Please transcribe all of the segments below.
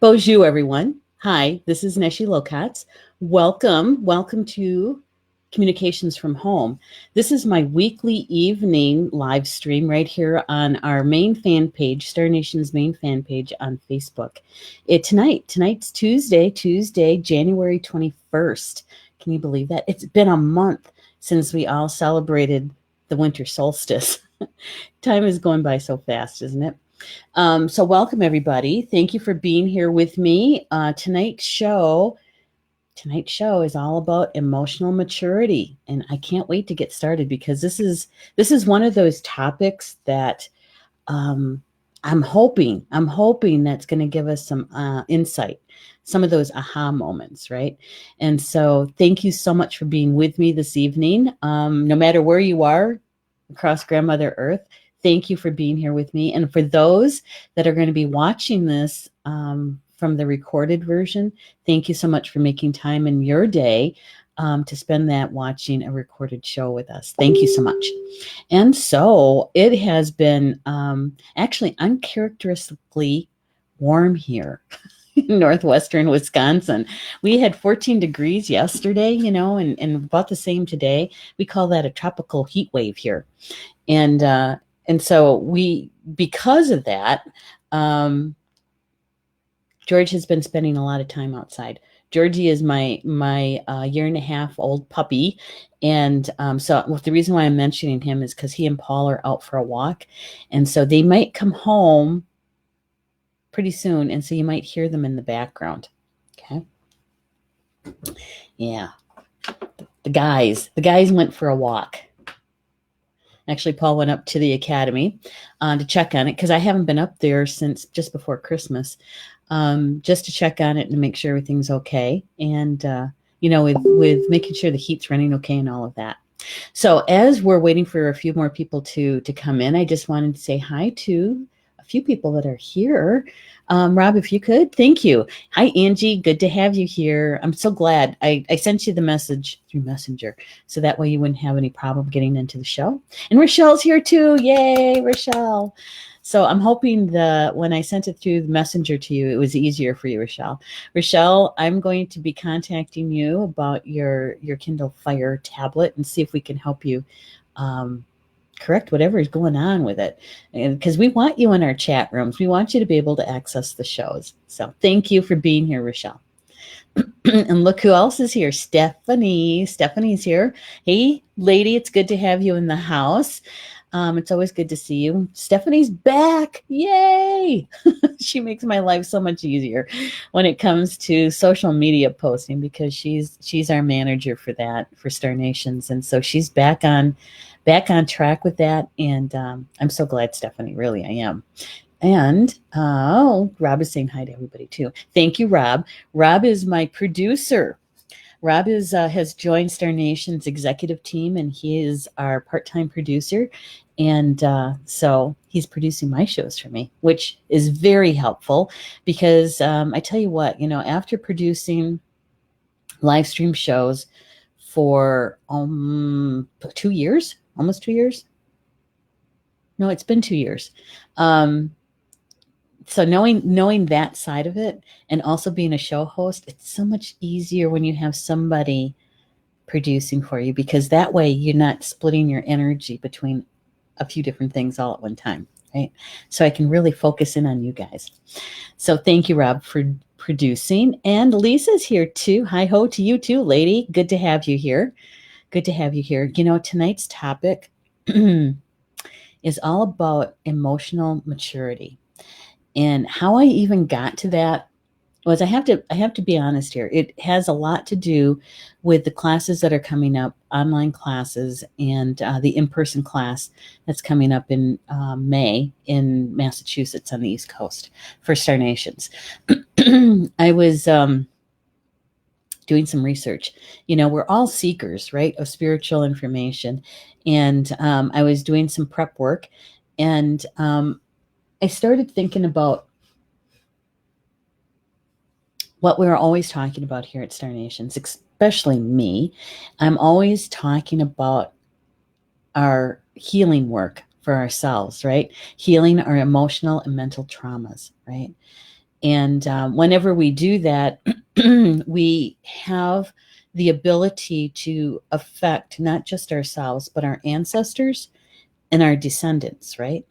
Bonjour, everyone. Hi, this is Neshi Lokotz. Welcome to Communications from Home. This is my weekly evening live stream right here on our main fan page, Star Nation's main fan page on Facebook. Tonight's Tuesday, January 21st. Can you believe that? It's been a month since we all celebrated the winter solstice. Time is going by so fast, isn't it? So welcome everybody. Thank you for being here with me. Tonight's show is all about emotional maturity, and I can't wait to get started because this is one of those topics that I'm hoping that's going to give us some insight, some of those aha moments, right? And so thank you so much for being with me this evening. No matter where you are across Grandmother Earth, thank you for being here with me. And for those that are going to be watching this from the recorded version, thank you so much for making time in your day to spend that watching a recorded show with us. Thank you so much. And so it has been actually uncharacteristically warm here in northwestern Wisconsin. We had 14 degrees yesterday, and about the same today. We call that a tropical heat wave here. And so because of that, George has been spending a lot of time outside. Georgie is my year and a half old puppy. And so the reason why I'm mentioning him is because he and Paul are out for a walk. And so they might come home pretty soon. And so you might hear them in the background. Okay. Yeah. The guys went for a walk. Actually, Paul went up to the academy to check on it because I haven't been up there since just before Christmas, just to check on it and make sure everything's okay. And, with making sure the heat's running okay and all of that. So as we're waiting for a few more people to come in, I just wanted to say hi to a few people that are here. Rob, if you could, thank you. Hi, Angie. Good to have you here. I'm so glad. I sent you the message through Messenger, so that way you wouldn't have any problem getting into the show. And Rochelle's here too. Yay, Rochelle. So I'm hoping when I sent it through the Messenger to you, it was easier for you, Rochelle. Rochelle, I'm going to be contacting you about your Kindle Fire tablet and see if we can help you correct whatever is going on with it, and because we want you in our chat rooms, we want you to be able to access the shows. So thank you for being here, Rochelle. And look who else is here. Stephanie's here. Hey lady, it's good to have you in the house. It's always good to see you. Stephanie's back. Yay. She makes my life so much easier when it comes to social media posting, because she's our manager for that, for Star Nations. And so she's back on track with that. And I'm so glad, Stephanie, really, I am. And Rob is saying hi to everybody too. Thank you, Rob. Rob is my producer. Rob has joined Star Nation's executive team, and he is our part-time producer. And so he's producing my shows for me, which is very helpful because I tell you what, after producing live stream shows for 2 years, almost 2 years. No, it's been 2 years. So knowing that side of it, and also being a show host, it's so much easier when you have somebody producing for you, because that way you're not splitting your energy between a few different things all at one time, right? So I can really focus in on you guys. So thank you, Rob, for producing. And Lisa's here too. Hi ho to you too, lady. Good to have you here. Good to have you here. Tonight's topic is all about emotional maturity. And how I even got to that was, I have to be honest here. It has a lot to do with the classes that are coming up, online classes, and the in-person class that's coming up in May in Massachusetts on the East Coast for Star Nations. I was doing some research. We're all seekers, right, of spiritual information. And I was doing some prep work, and I started thinking about what we're always talking about here at Star Nations, especially me. I'm always talking about our healing work for ourselves, right? Healing our emotional and mental traumas, right? And whenever we do that, we have the ability to affect not just ourselves, but our ancestors and our descendants, right?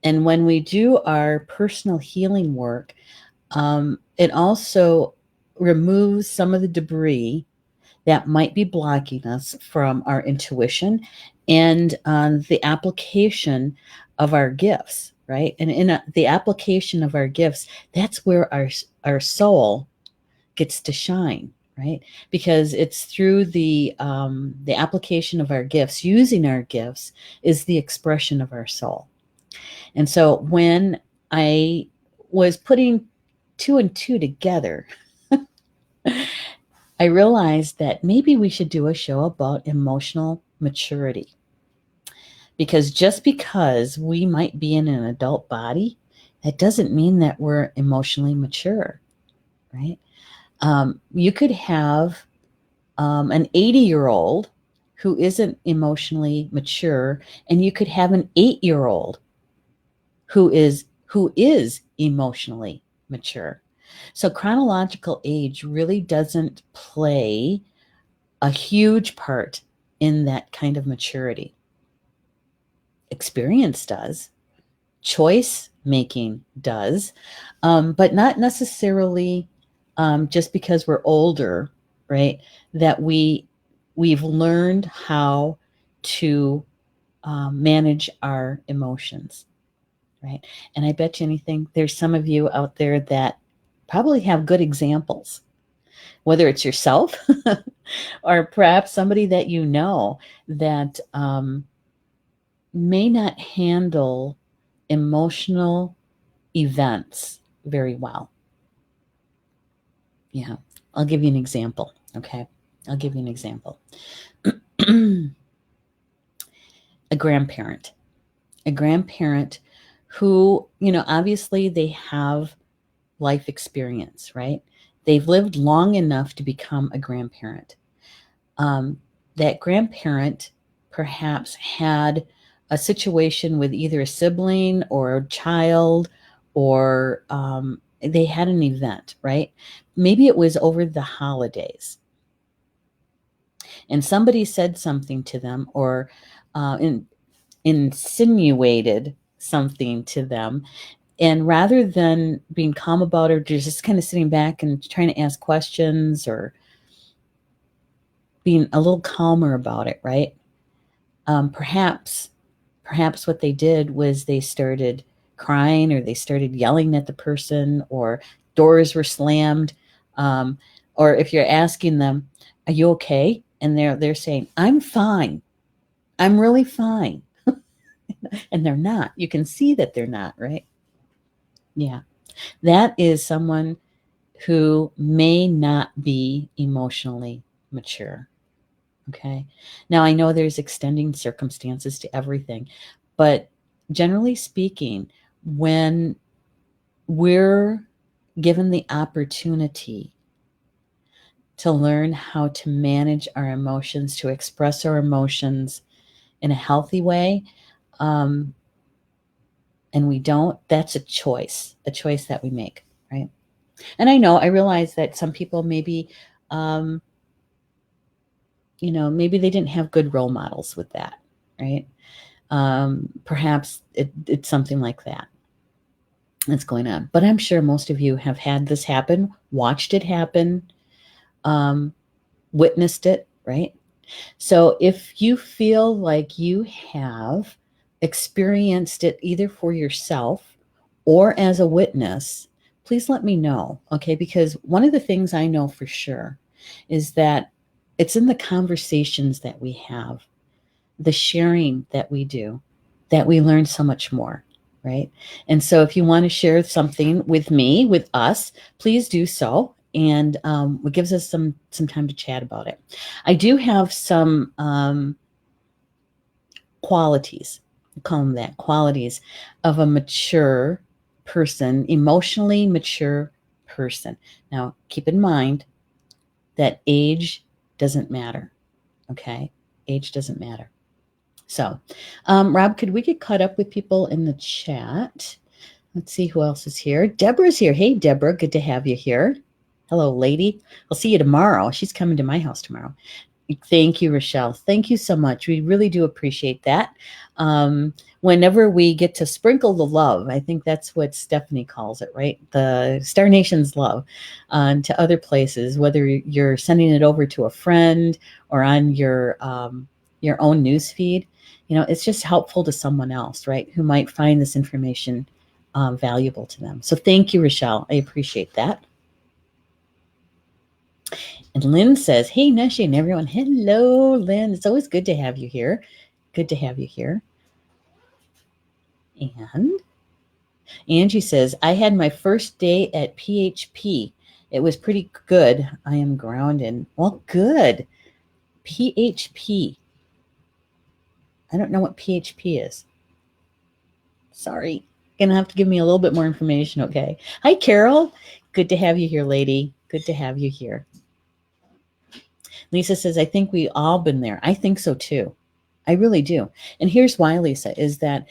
And when we do our personal healing work, it also removes some of the debris that might be blocking us from our intuition and the application of our gifts, right? And in the application of our gifts, that's where our soul gets to shine, right? Because it's through the application of our gifts, using our gifts, is the expression of our soul. And so when I was putting two and two together, I realized that maybe we should do a show about emotional maturity. Because just because we might be in an adult body, that doesn't mean that we're emotionally mature, right? You could have an 80-year-old who isn't emotionally mature, and you could have an 8-year-old who is emotionally mature. So chronological age really doesn't play a huge part in that kind of maturity. Experience does, choice making does, but not necessarily just because we're older, right? That we've learned how to manage our emotions, right? And I bet you anything, there's some of you out there that probably have good examples, whether it's yourself or perhaps somebody that you know that may not handle emotional events very well. Yeah, I'll give you an example. Okay, I'll give you an example. A grandparent, who, obviously they have life experience, right? They've lived long enough to become a grandparent. That grandparent perhaps had a situation with either a sibling or a child, or they had an event, right? Maybe it was over the holidays, and somebody said something to them, or insinuated something to them. And rather than being calm about it, or just kind of sitting back and trying to ask questions, or being a little calmer about it, right? Perhaps what they did was they started crying, or they started yelling at the person, or doors were slammed. Or if you're asking them, "Are you okay?" and they're saying, "I'm fine. I'm really fine," and they're not. You can see that they're not, right? Yeah, that is someone who may not be emotionally mature. Okay. Now, I know there's extending circumstances to everything, but generally speaking, when we're given the opportunity to learn how to manage our emotions, to express our emotions in a healthy way, um, and we don't, that's a choice that we make, right? And I realize that some people maybe, um, maybe they didn't have good role models with that, right? Perhaps it's something like that that's going on. But I'm sure most of you have had this happen, watched it happen, um, witnessed it, right? So if you feel like you have experienced it either for yourself or as a witness, please let me know, okay? Because one of the things I know for sure is that it's in the conversations that we have, the sharing that we do, that we learn so much more, right? And so if you want to share something with me, with us, please do so. And it gives us some time to chat about it. I do have some qualities, call them that, qualities of a mature person, emotionally mature person. Now, keep in mind that age doesn't matter, okay? Age doesn't matter. So, Rob, could we get caught up with people in the chat? Let's see who else is here. Deborah's here. Hey, Deborah, good to have you here. Hello, lady. I'll see you tomorrow. She's coming to my house tomorrow. Thank you, Rochelle. Thank you so much. We really do appreciate that. Whenever we get to sprinkle the love, I think that's what Stephanie calls it, right? The Star Nation's love to other places, whether you're sending it over to a friend or on your own news feed. It's just helpful to someone else, right, who might find this information valuable to them. So thank you, Rochelle. I appreciate that. And Lynn says, hey, Neshi and everyone. Hello, Lynn. It's always good to have you here. Good to have you here. And Angie says, I had my first day at PHP. It was pretty good. I am grounded. Well, good. PHP. I don't know what PHP is. Sorry. Gonna have to give me a little bit more information, okay? Hi, Carol. Good to have you here, lady. Good to have you here. Lisa says, I think we all been there. I think so too. I really do. And here's why, Lisa, is that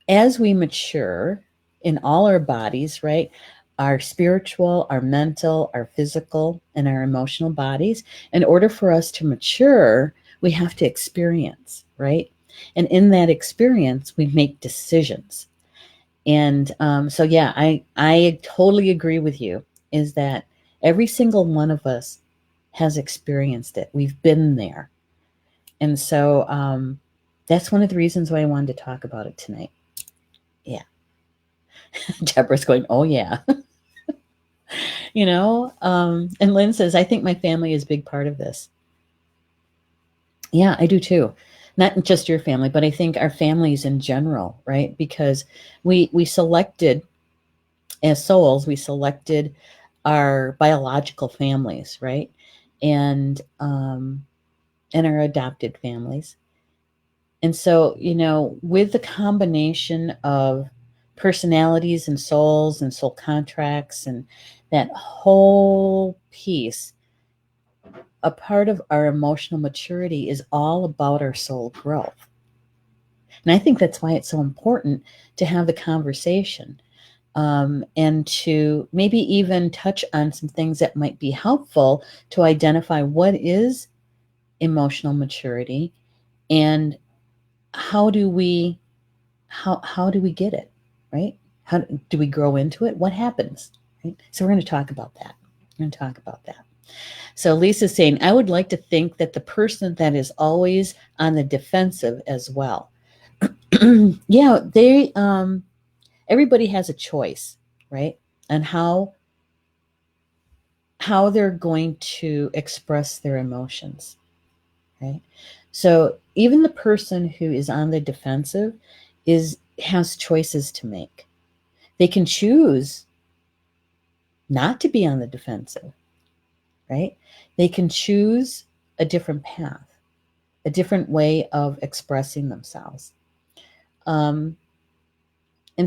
as we mature in all our bodies, right? Our spiritual, our mental, our physical, and our emotional bodies, in order for us to mature, we have to experience, right? And in that experience, we make decisions. And so, yeah, I totally agree with you, is that every single one of us has experienced it. We've been there. And so that's one of the reasons why I wanted to talk about it tonight. Yeah. Deborah's going, oh, yeah. And Lynn says, I think my family is a big part of this. Yeah, I do too. Not just your family, but I think our families in general, right? Because we selected, as souls, we selected our biological families, right? And our adopted families. And so, with the combination of personalities and souls and soul contracts and that whole piece, a part of our emotional maturity is all about our soul growth. And I think that's why it's so important to have the conversation and to maybe even touch on some things that might be helpful to identify what is emotional maturity and how do we get it, right? How do we grow into it? What happens, right? So we're going to talk about that. So Lisa's saying, I would like to think that the person that is always on the defensive as well. Yeah, everybody has a choice, right? And how they're going to express their emotions, right? So even the person who is on the defensive has choices to make. They can choose not to be on the defensive, right? They can choose a different path, a different way of expressing themselves. And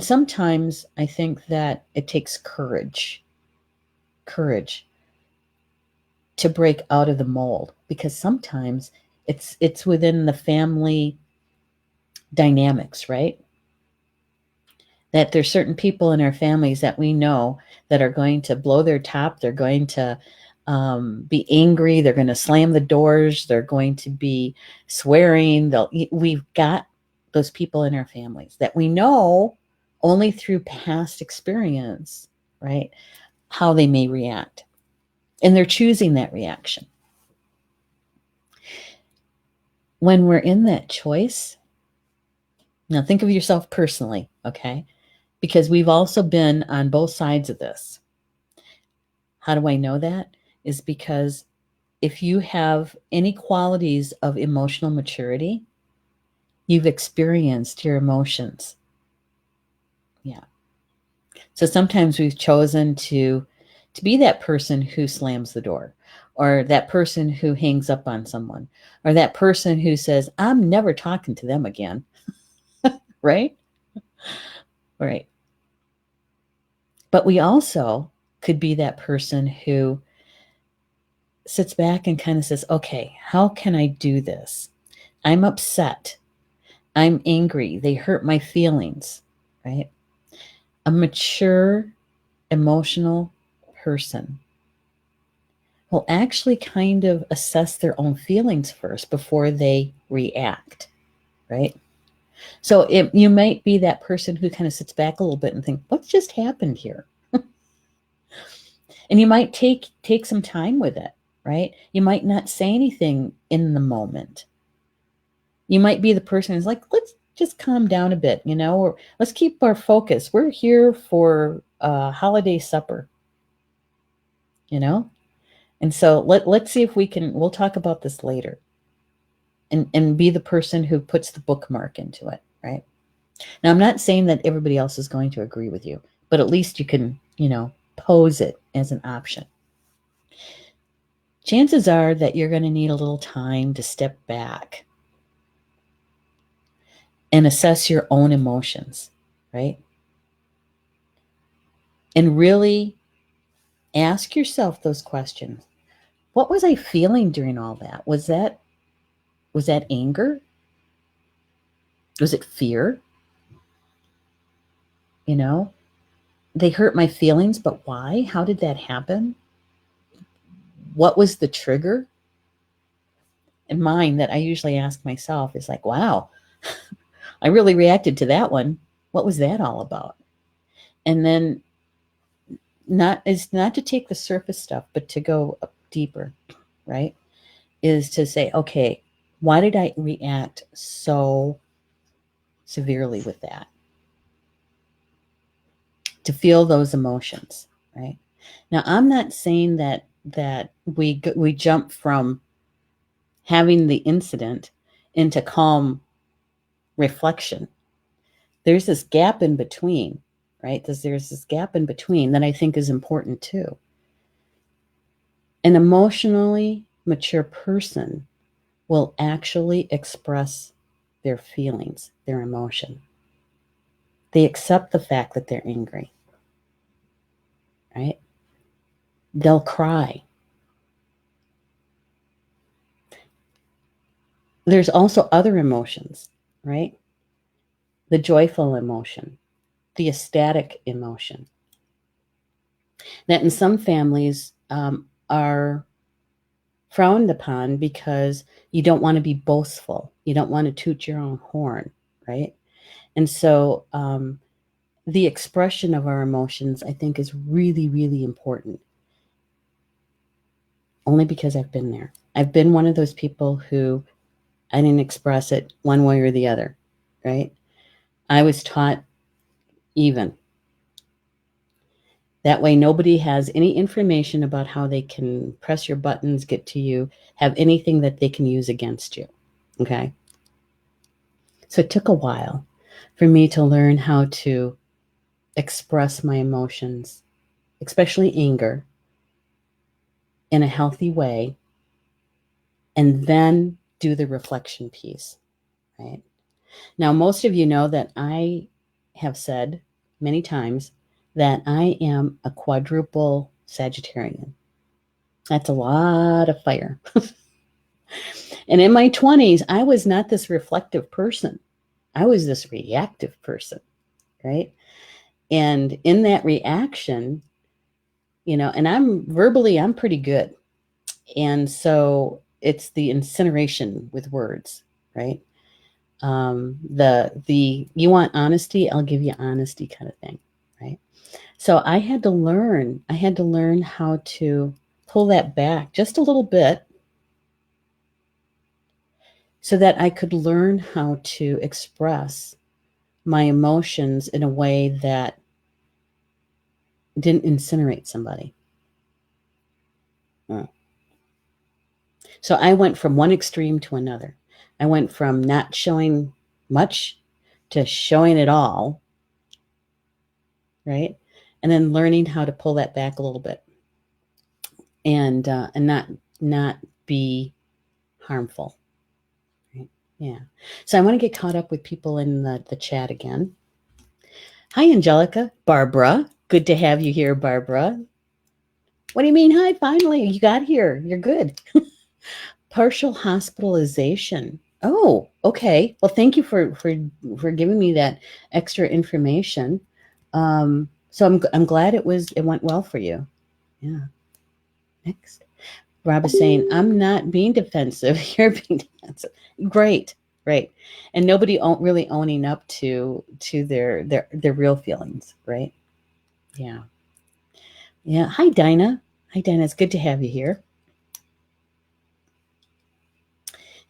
sometimes I think that it takes courage to break out of the mold, because sometimes it's within the family dynamics, right? That there's certain people in our families that we know that are going to blow their top. They're going to be angry. They're going to slam the doors. They're going to be swearing. We've got those people in our families that we know only through past experience, right, how they may react. And they're choosing that reaction. When we're in that choice, now think of yourself personally, okay? Because we've also been on both sides of this. How do I know that? Is because if you have any qualities of emotional maturity, you've experienced your emotions. Yeah. So sometimes we've chosen to be that person who slams the door, or that person who hangs up on someone, or that person who says, I'm never talking to them again. Right? Right. But we also could be that person who sits back and kind of says, okay, how can I do this? I'm upset. I'm angry. They hurt my feelings. right? A mature emotional person will actually kind of assess their own feelings first before they react, right? So you might be that person who kind of sits back a little bit and think, what just happened here? And you might take some time with it, right? You might not say anything in the moment. You might be the person who's like, let's just calm down a bit, or let's keep our focus. We're here for a holiday supper, And so let's see if we'll talk about this later. And be the person who puts the bookmark into it, right? Now, I'm not saying that everybody else is going to agree with you, but at least you can, pose it as an option. Chances are that you're going to need a little time to step back and assess your own emotions, right? And really ask yourself those questions. What was I feeling during all that? Was that anger? Was it fear? They hurt my feelings, but why? How did that happen? What was the trigger? And mine that I usually ask myself is like, wow, I really reacted to that one. What was that all about? And then it's not to take the surface stuff, but to go up deeper, right? Is to say, okay, why did I react so severely with that? To feel those emotions, right? Now, I'm not saying that we jump from having the incident into calm reflection. There's this gap in between, right? There's this gap in between that I think is important too. An emotionally mature person will actually express their feelings, their emotion. They accept the fact that they're angry, right? They'll cry. There's also other emotions, right? The joyful emotion, the ecstatic emotion, that in some families are frowned upon because you don't want to be boastful. You don't want to toot your own horn, right? And so the expression of our emotions, I think, is really, really important. Only because I've been there. I've been one of those people who I didn't express it one way or the other, right? I was taught even. That way, nobody has any information about how they can press your buttons, get to you, have anything that they can use against you, okay? So it took a while for me to learn how to express my emotions, especially anger, in a healthy way, and then do the reflection piece, right? Now, most of you know that I have said many times that I am a quadruple Sagittarian. That's a lot of fire. And in my 20s, I was not this reflective person. I was this reactive person, right? And in that reaction, and I'm pretty good. And so it's the incineration with words, right? The you want honesty, I'll give you honesty kind of thing, right? So I had to learn how to pull that back just a little bit so that I could learn how to express my emotions in a way that didn't incinerate somebody. So I went from one extreme to another. I went from not showing much to showing it all, right? And then learning how to pull that back a little bit and not be harmful. Right? Yeah. So I want to get caught up with people in the chat again. Hi, Angelica. Barbara. Good to have you here, Barbara. What do you mean? Hi, finally, you got here. You're good. Partial hospitalization. Oh, okay. Well, thank you for giving me that extra information. So I'm glad it went well for you. Yeah. Next. Rob is saying, I'm not being defensive. You're being defensive. Great. Great. And nobody really owning up to their real feelings, right? Yeah. Yeah. Hi, Dinah. Hi, Dinah. It's good to have you here.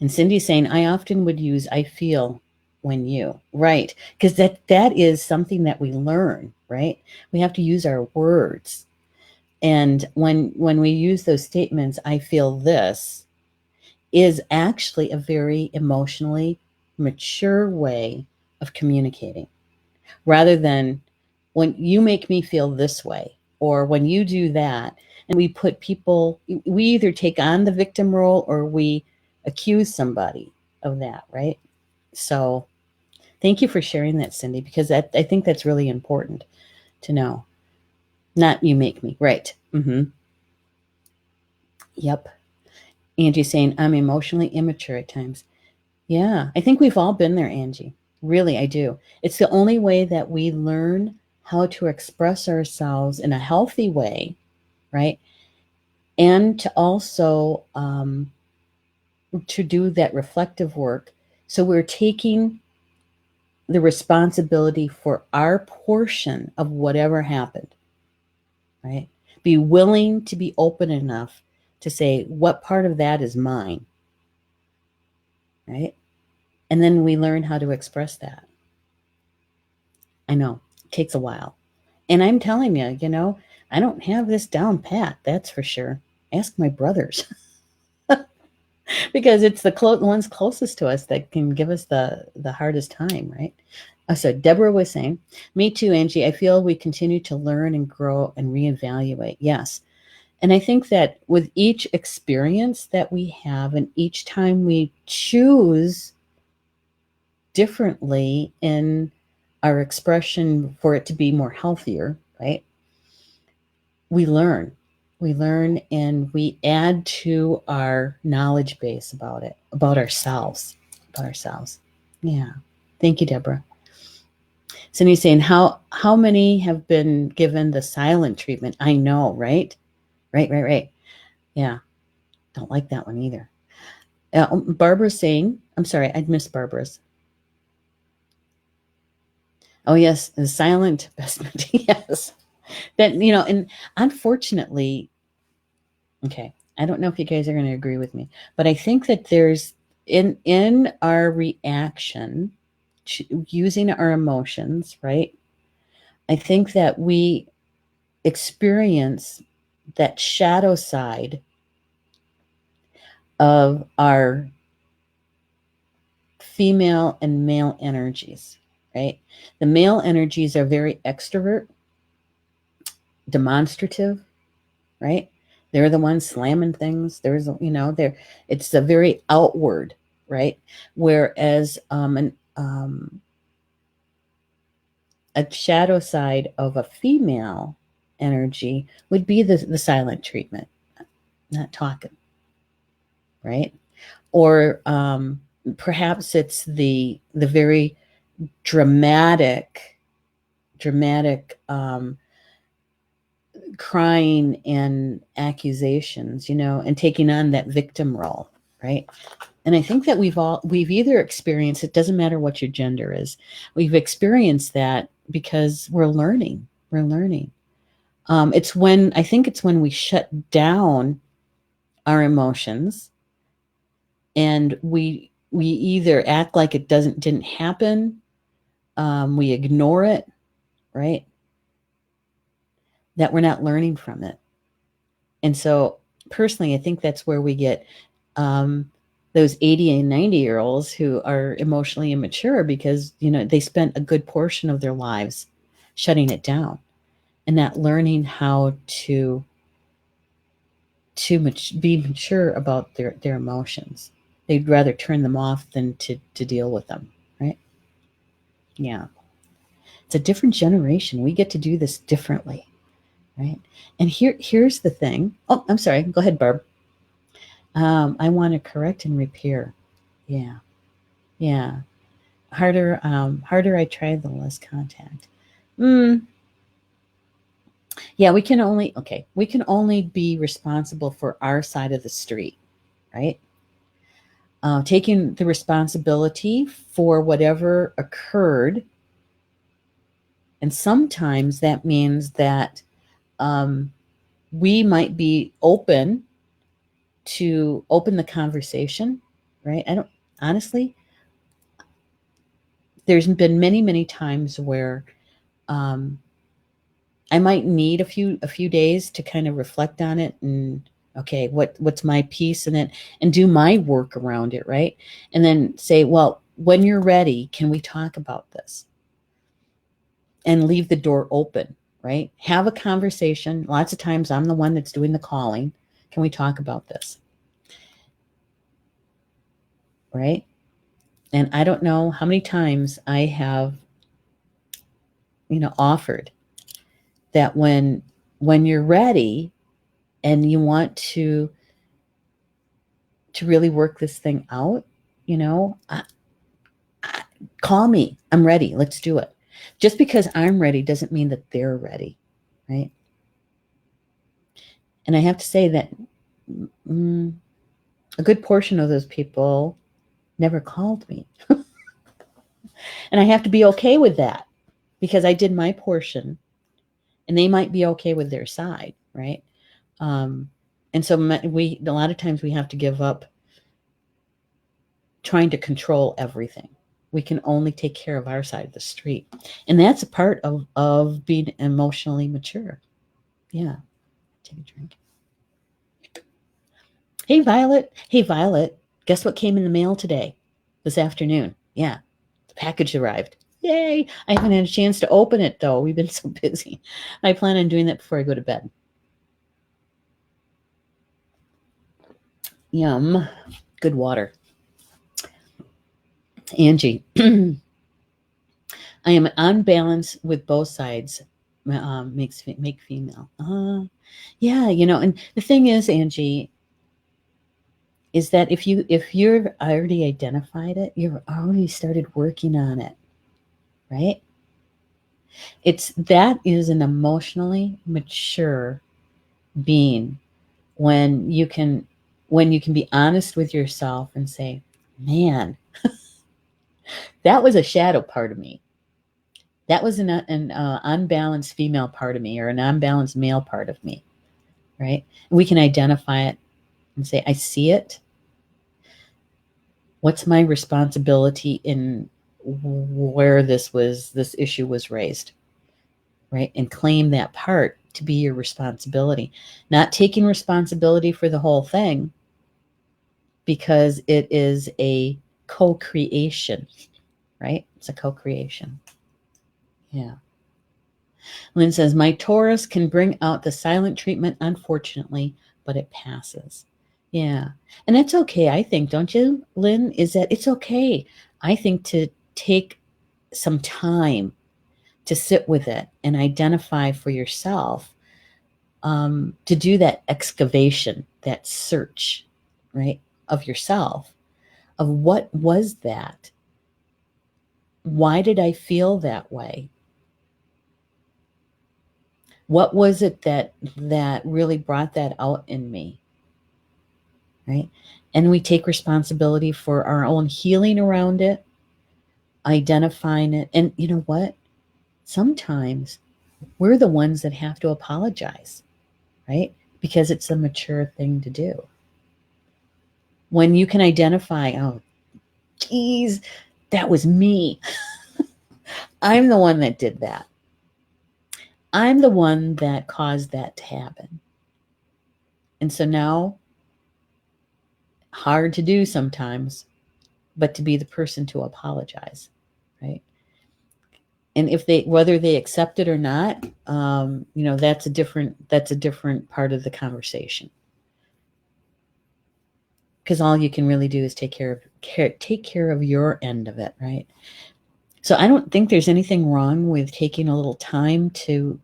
And Cindy's saying, I often would use I feel when you. Right. Because that is something that we learn, right? We have to use our words. And when we use those statements, I feel this, is actually a very emotionally mature way of communicating rather than when you make me feel this way or when you do that. And we put people, we either take on the victim role or we accuse somebody of that, right? So thank you for sharing that, Cindy, because I think that's really important to know. Not you make me, right? Mm-hmm. Yep. Angie saying, I'm emotionally immature at times. Yeah, I think we've all been there, Angie. Really, I do. It's the only way that we learn how to express ourselves in a healthy way, right? And to also to do that reflective work. So we're taking the responsibility for our portion of whatever happened, right? Be willing to be open enough to say, what part of that is mine, right? And then we learn how to express that. I know it takes a while. And I'm telling you, I don't have this down pat, that's for sure. Ask my brothers because it's the ones closest to us that can give us the hardest time, right? So Deborah was saying, me too, Angie. I feel we continue to learn and grow and reevaluate. Yes. And I think that with each experience that we have and each time we choose differently in our expression for it to be more healthier, right? We learn and we add to our knowledge base about it, about ourselves. Yeah. Thank you, Deborah. Cindy's saying, how many have been given the silent treatment? I know, right? Right. Yeah. Don't like that one either. Barbara's saying, I'm sorry, I'd missed Barbara's. Oh yes, the silent investment. Yes. That, and unfortunately, okay, I don't know if you guys are going to agree with me, but I think that there's in our reaction to using our emotions, right? I think that we experience that shadow side of our female and male energies, right? The male energies are very extrovert, demonstrative, right? They're the ones slamming things. It's a very outward, right? Whereas a shadow side of a female energy would be the silent treatment, not talking, right? Or perhaps it's the very dramatic crying and accusations, and taking on that victim role, right? And I think that we've either experienced, it doesn't matter what your gender is, we've experienced that because we're learning. It's when we shut down our emotions and we either act like it didn't happen, we ignore it, right? That we're not learning from it. And so personally, I think that's where we get um, those 80 and 90-year-olds who are emotionally immature because, they spent a good portion of their lives shutting it down and not learning how to be mature about their emotions. They'd rather turn them off than to deal with them, right? Yeah. It's a different generation. We get to do this differently, right? And here's the thing. Oh, I'm sorry. Go ahead, Barb. I want to correct and repair. Yeah. Yeah. Harder I try, the less contact. Mm, yeah, we can only be responsible for our side of the street, right? Taking the responsibility for whatever occurred. And sometimes that means that um, we might be open to open the conversation, right? I don't honestly, there's been many times where um, I might need a few days to kind of reflect on it and okay, what's my piece in it and do my work around it, right? And then say, well, when you're ready, can we talk about this? And leave the door open, right? Have a conversation. Lots of times I'm the one that's doing the calling. Can we talk about this? Right? And I don't know how many times I have, offered that when you're ready and you want to really work this thing out, you know, I, call me. I'm ready. Let's do it. Just because I'm ready doesn't mean that they're ready, right? And I have to say that mm, a good portion of those people never called me. And I have to be okay with that because I did my portion and they might be okay with their side, right? Um, and so a lot of times we have to give up trying to control everything. We can only take care of our side of the street. And that's a part of being emotionally mature. Yeah. Take a drink. Hey, Violet. Hey, Violet. Guess what came in the mail today? This afternoon. Yeah. The package arrived. Yay. I haven't had a chance to open it, though. We've been so busy. I plan on doing that before I go to bed. Yum. Good water. Angie. I am unbalanced with both sides. Make female. Yeah, and the thing is, Angie, is that if you've already identified it, you've already started working on it, right? That is an emotionally mature being when you can be honest with yourself and say, man, that was a shadow part of me. That was an unbalanced female part of me or an unbalanced male part of me, right? We can identify it and say, I see it. What's my responsibility in where this issue was raised, right? And claim that part to be your responsibility. Not taking responsibility for the whole thing because it is a co-creation, right? It's a co-creation. Yeah. Lynn says, my Taurus can bring out the silent treatment, unfortunately, but it passes. Yeah. And that's okay, I think, don't you, Lynn? Is that it's okay, I think, to take some time to sit with it and identify for yourself, to do that excavation, that search, right, of yourself, of what was that? Why did I feel that way? What was it that really brought that out in me, right? And we take responsibility for our own healing around it, identifying it. And you know what? Sometimes we're the ones that have to apologize, right? Because it's a mature thing to do. When you can identify, oh, geez, that was me. I'm the one that did that. I'm the one that caused that to happen. And so now, hard to do sometimes, but to be the person to apologize, right? And whether they accept it or not, that's a different part of the conversation. Because all you can really do is take care of your end of it, right? So I don't think there's anything wrong with taking a little time to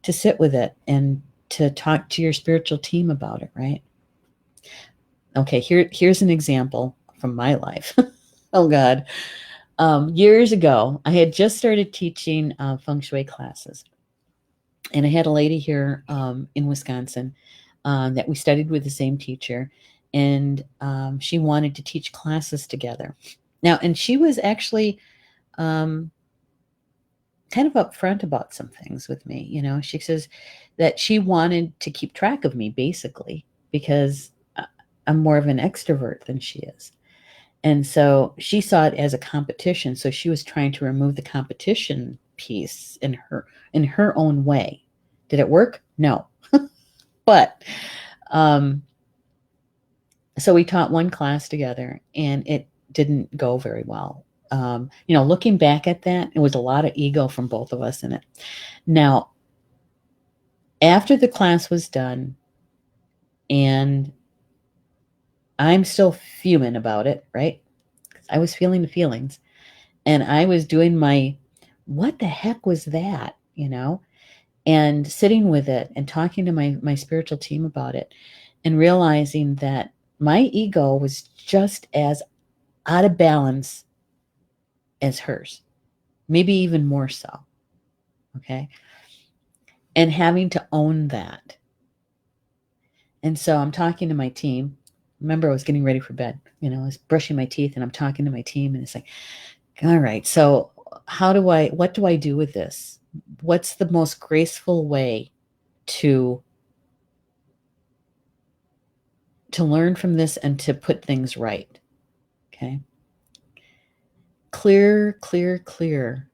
sit with it and to talk to your spiritual team about it, right? Okay, here's an example from my life. Oh God. Years ago, I had just started teaching feng shui classes, and I had a lady here in Wisconsin that we studied with the same teacher, and she wanted to teach classes together. Now, and she was actually um, kind of upfront about some things with me. You know, she says that she wanted to keep track of me basically because I'm more of an extrovert than she is. And so she saw it as a competition. So she was trying to remove the competition piece in her own way. Did it work? No. But um, so we taught one class together and it didn't go very well. You know, looking back at that, it was a lot of ego from both of us in it. Now, after the class was done, and I'm still fuming about it, right? I was feeling the feelings, and I was doing my, what the heck was that, you know? And sitting with it and talking to my spiritual team about it and realizing that my ego was just as out of balance as hers, maybe even more so. Okay. And having to own that. And so I'm talking to my team. Remember, I was getting ready for bed. You know, I was brushing my teeth and I'm talking to my team, and it's like, all right, so what do I do with this? What's the most graceful way to learn from this and to put things right? Okay. Clear, clear, clear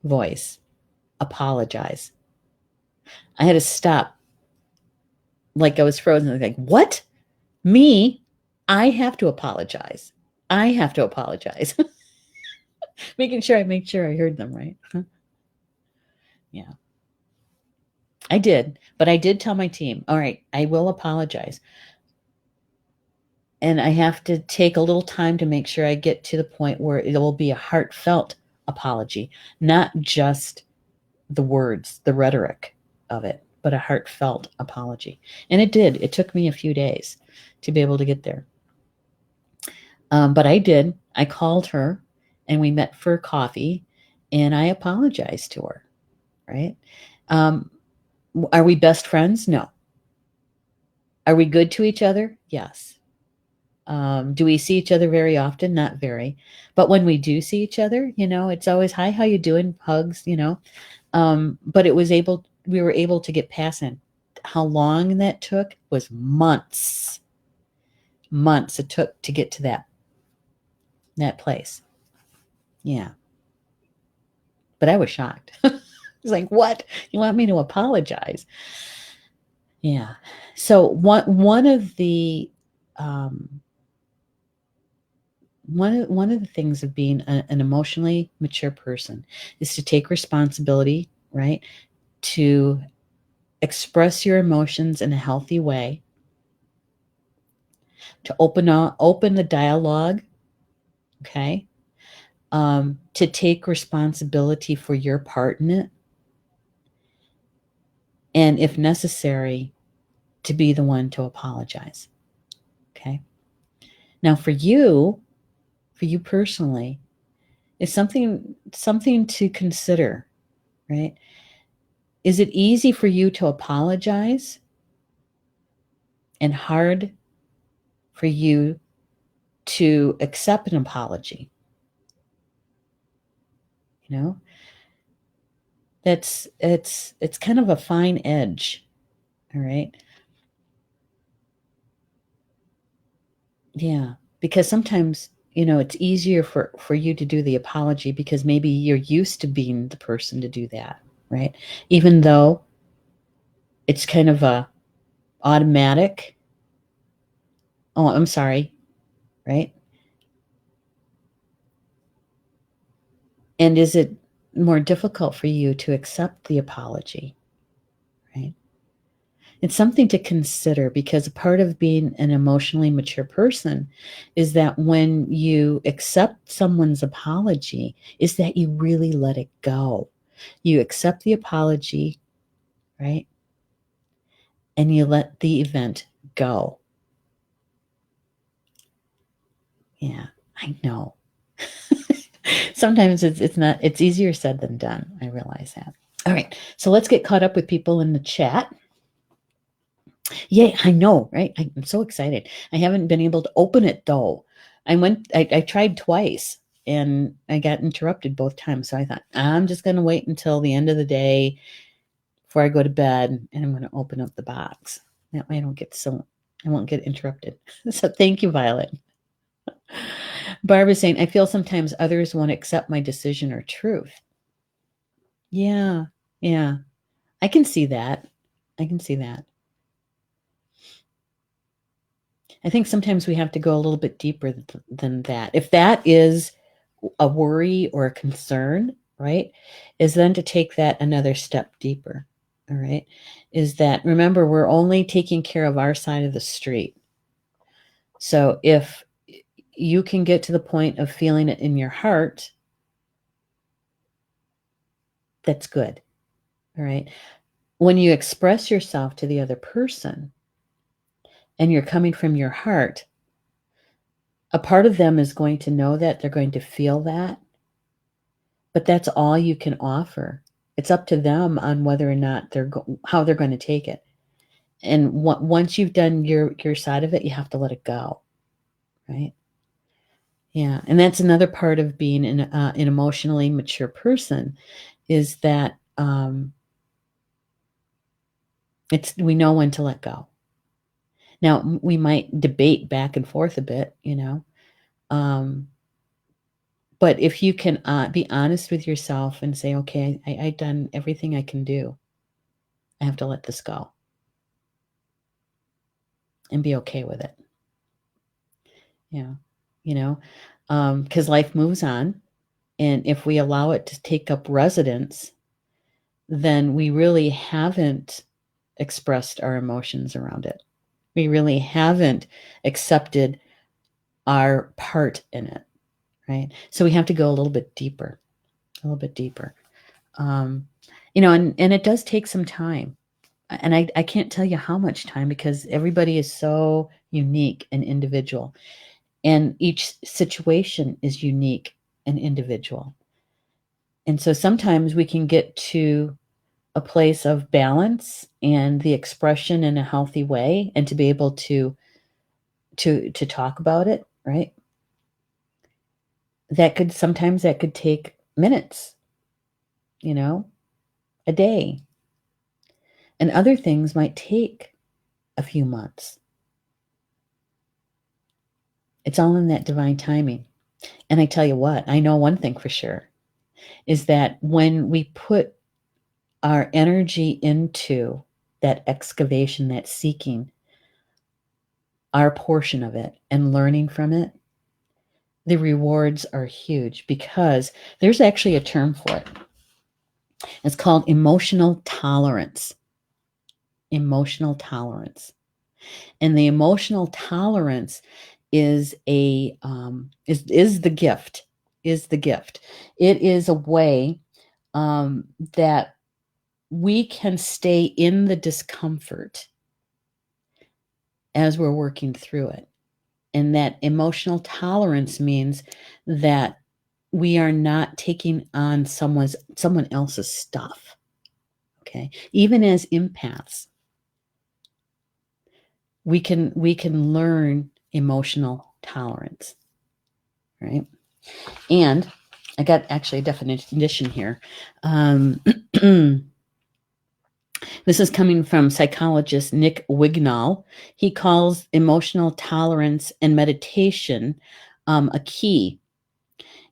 voice. Apologize. I had to stop, like I was frozen. I was like, what? Me? I have to apologize. I have to apologize. Making sure I make sure I heard them right. Yeah, I did. But I did tell my team, all right, I will apologize. And I have to take a little time to make sure I get to the point where it will be a heartfelt apology, not just the words, the rhetoric of it, but a heartfelt apology. And it did. It took me a few days to be able to get there. But I did. I called her and we met for coffee and I apologized to her, right? Um, are we best friends? No. Are we good to each other? Yes. Do we see each other very often? Not very. But when we do see each other, you know, it's always, hi, how you doing? Hugs, you know. But we were able to get past it. How long that took was months. Months it took to get to that place. Yeah. But I was shocked. It's like, what? You want me to apologize? Yeah. So one of the um, one of the things of being an emotionally mature person is to take responsibility, right? To express your emotions in a healthy way, to open the dialogue, okay? To take responsibility for your part in it, and if necessary, to be the one to apologize. Okay. Now, for you personally, is something to consider, right? Is it easy for you to apologize and hard for you to accept an apology? You know, it's kind of a fine edge. All right. Yeah, because sometimes, you know, it's easier for you to do the apology because maybe you're used to being the person to do that, right? Even though it's kind of a automatic, oh, I'm sorry, right? And is it more difficult for you to accept the apology, right? It's something to consider because a part of being an emotionally mature person is that when you accept someone's apology, is that you really let it go. You accept the apology, right? And you let the event go. Yeah, I know. Sometimes it's not, it's easier said than done. I realize that. All right. So let's get caught up with people in the chat. Yeah, I know, right? I'm so excited. I haven't been able to open it though. I tried twice and I got interrupted both times. So I thought, I'm just going to wait until the end of the day before I go to bed and I'm going to open up the box. That way I won't get interrupted. So thank you, Violet. Barbara's saying, I feel sometimes others won't accept my decision or truth. Yeah, yeah. I can see that. I can see that. I think sometimes we have to go a little bit deeper than that. If that is a worry or a concern, right, is then to take that another step deeper. All right. Is that, remember, we're only taking care of our side of the street. So if you can get to the point of feeling it in your heart, that's good. All right. When you express yourself to the other person and you're coming from your heart, a part of them is going to know that, they're going to feel that, but that's all you can offer. It's up to them on whether or not how they're going to take it. And once you've done your side of it, you have to let it go, right? Yeah, and that's another part of being an emotionally mature person, is that we know when to let go. Now we might debate back and forth a bit, but if you can be honest with yourself and say, okay, I've done everything I can do, I have to let this go, and be okay with it. Yeah, because life moves on, and if we allow it to take up residence, then we really haven't expressed our emotions around it. We really haven't accepted our part in it, right? So we have to go a little bit deeper, a little bit deeper. And it does take some time. And I can't tell you how much time, because everybody is so unique and individual. And each situation is unique and individual. And so sometimes we can get to a place of balance and the expression in a healthy way, and to be able to talk about it, right? That could take minutes, a day. And other things might take a few months. It's all in that divine timing. And I tell you what, I know one thing for sure, is that when we put our energy into that excavation, that seeking our portion of it and learning from it, the rewards are huge, because there's actually a term for it. It's called emotional tolerance. Emotional tolerance. And the emotional tolerance is is the gift. Is the gift. It is a way that we can stay in the discomfort as we're working through it. And that emotional tolerance means that we are not taking on someone else's stuff. Okay. Even as empaths, we can learn emotional tolerance, right? And I got actually a definition here. This is coming from psychologist Nick Wignall. He calls emotional tolerance and meditation a key.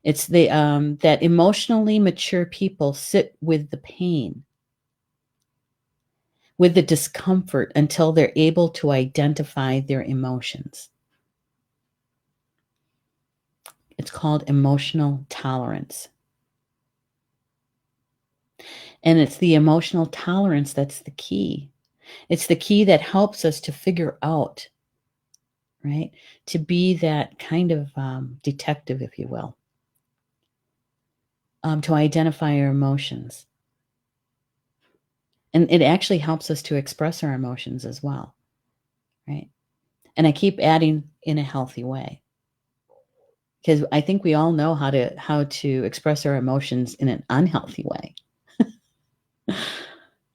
It's that emotionally mature people sit with the pain, with the discomfort, until they're able to identify their emotions. It's called emotional tolerance. And it's the emotional tolerance that's the key. It's the key that helps us to figure out, right? To be that kind of detective, if you will, to identify our emotions. And it actually helps us to express our emotions as well, right? And I keep adding, in a healthy way. because I think we all know how to express our emotions in an unhealthy way.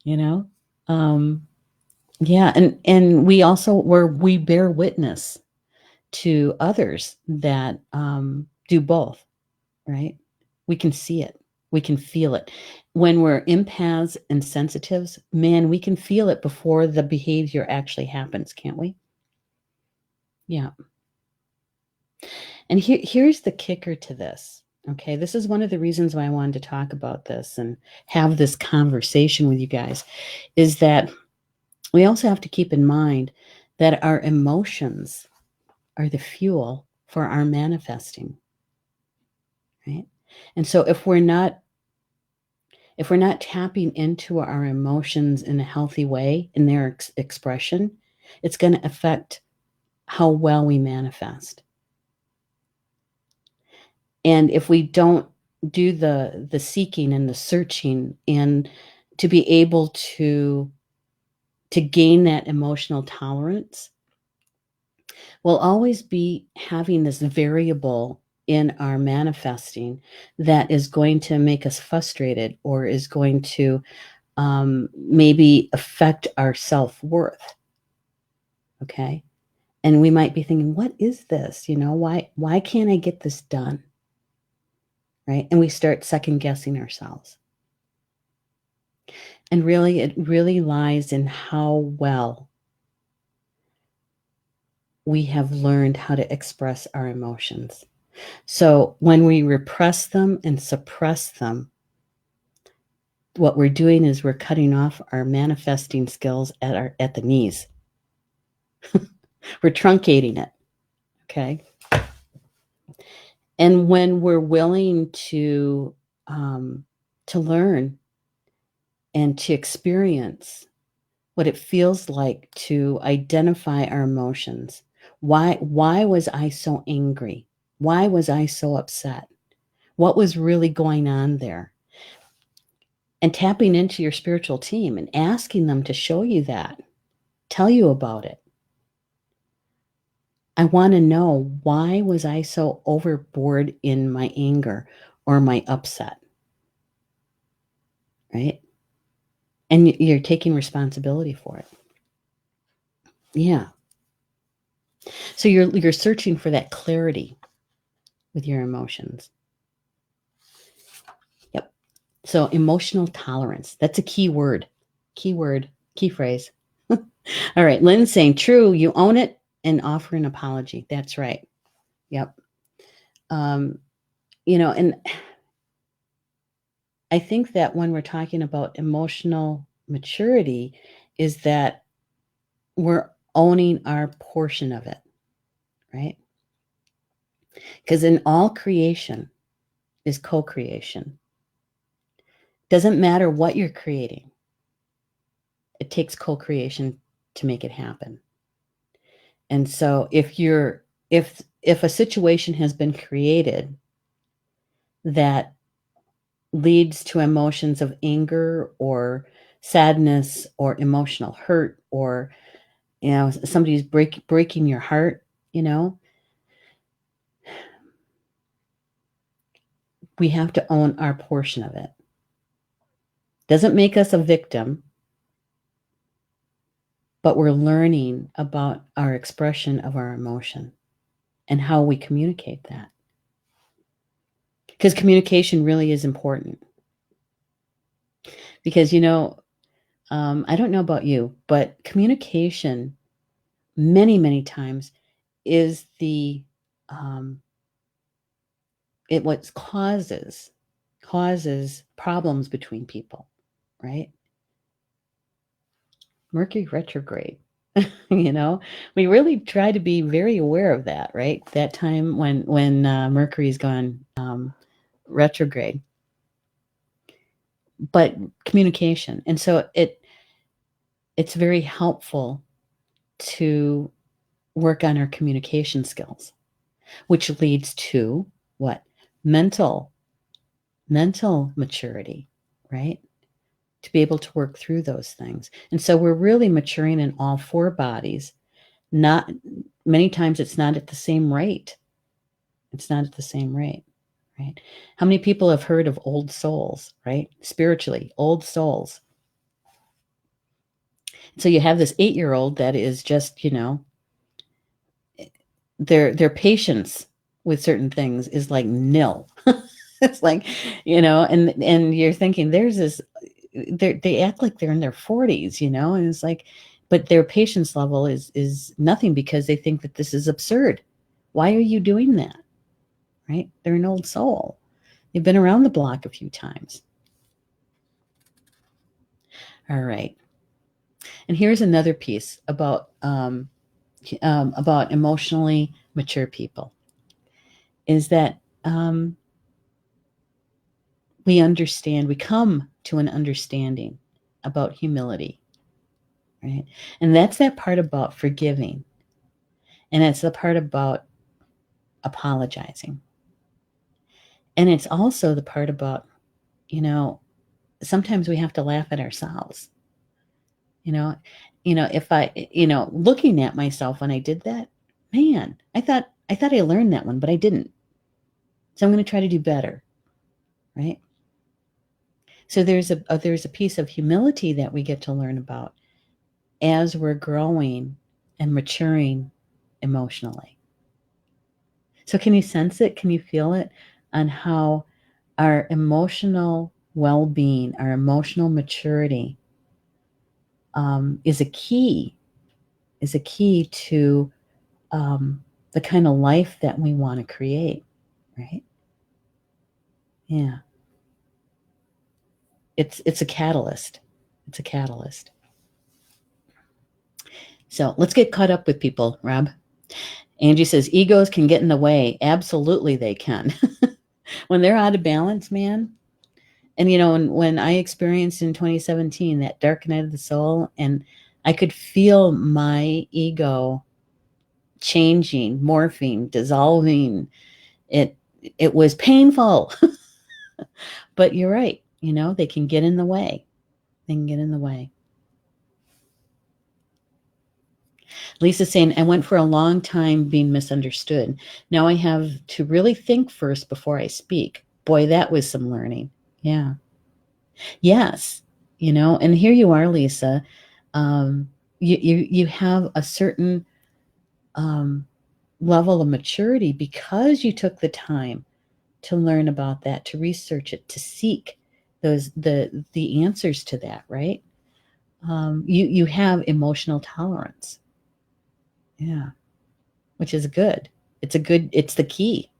You know, yeah, and we bear witness to others that do both, right? We can see it, we can feel it. When we're empaths and sensitives, man, we can feel it before the behavior actually happens, can't we? Yeah. And here's the kicker to this. Okay, this is one of the reasons why I wanted to talk about this and have this conversation with you guys, is that we also have to keep in mind that our emotions are the fuel for our manifesting, right? And so if we're not tapping into our emotions in a healthy way in their expression, it's going to affect how well we manifest. And if we don't do the seeking and the searching and to be able to gain that emotional tolerance, we'll always be having this variable in our manifesting that is going to make us frustrated or is going to maybe affect our self-worth. Okay. And we might be thinking, what is this? Why can't I get this done? Right. And we start second guessing ourselves. And really, it really lies in how well we have learned how to express our emotions. So when we repress them and suppress them, what we're doing is we're cutting off our manifesting skills at the knees. We're truncating it. Okay. And when we're willing to learn and to experience what it feels like to identify our emotions. Why was I so angry? Why was I so upset? What was really going on there? And tapping into your spiritual team and asking them to show you that, tell you about it. I want to know, why was I so overboard in my anger or my upset? Right? And you're taking responsibility for it. Yeah. So you're searching for that clarity with your emotions. Yep. So emotional tolerance, that's a key word, key phrase. All right. Lynn's saying, true, you own it and offer an apology. That's right. Yep. And I think that when we're talking about emotional maturity, is that we're owning our portion of it, right? Because in all creation is co-creation. Doesn't matter what you're creating. It takes co-creation to make it happen. And so if a situation has been created that leads to emotions of anger or sadness or emotional hurt, or somebody's breaking your heart, we have to own our portion of it. Doesn't make us a victim, but we're learning about our expression of our emotion and how we communicate that. Because communication really is important. Because, I don't know about you, but communication many, many times is what causes problems between people, right? Mercury retrograde. We really try to be very aware of that, right? That time when Mercury's gone retrograde. But communication, and so it's very helpful to work on our communication skills, which leads to what? Mental maturity, right? To be able to work through those things. And so we're really maturing in all four bodies. Not many times it's not at the same rate. It's not at the same rate, right? How many people have heard of old souls, right? Spiritually, old souls. So you have this 8-year-old that is just, their patience with certain things is like nil. It's like, and you're thinking there's this, they act like they're in their 40s, and it's like, but their patience level is nothing because they think that this is absurd. Why are you doing that? Right? They're an old soul. They've been around the block a few times. All right. And here's another piece about emotionally mature people is that we come to an understanding about humility, right? And that's that part about forgiving. And it's the part about apologizing. And it's also the part about, sometimes we have to laugh at ourselves. If I, looking at myself when I did that, man, I thought I learned that one, but I didn't. So I'm going to try to do better, right? So there's a piece of humility that we get to learn about as we're growing and maturing emotionally. So can you sense it? Can you feel it on how our emotional well-being, our emotional maturity is a key to the kind of life that we want to create, right? Yeah. It's a catalyst. It's a catalyst. So let's get caught up with people, Rob. Angie says egos can get in the way. Absolutely they can. When they're out of balance, man. And when I experienced in 2017 that dark night of the soul, and I could feel my ego changing, morphing, dissolving. It was painful. But you're right. They can get in the way. They can get in the way. Lisa's saying, I went for a long time being misunderstood. Now I have to really think first before I speak. Boy, that was some learning. Yeah. Yes. And here you are, Lisa. You have a certain level of maturity because you took the time to learn about that, to research it, to seek the answers to that, right? You have emotional tolerance. Yeah, which is good. It's the key.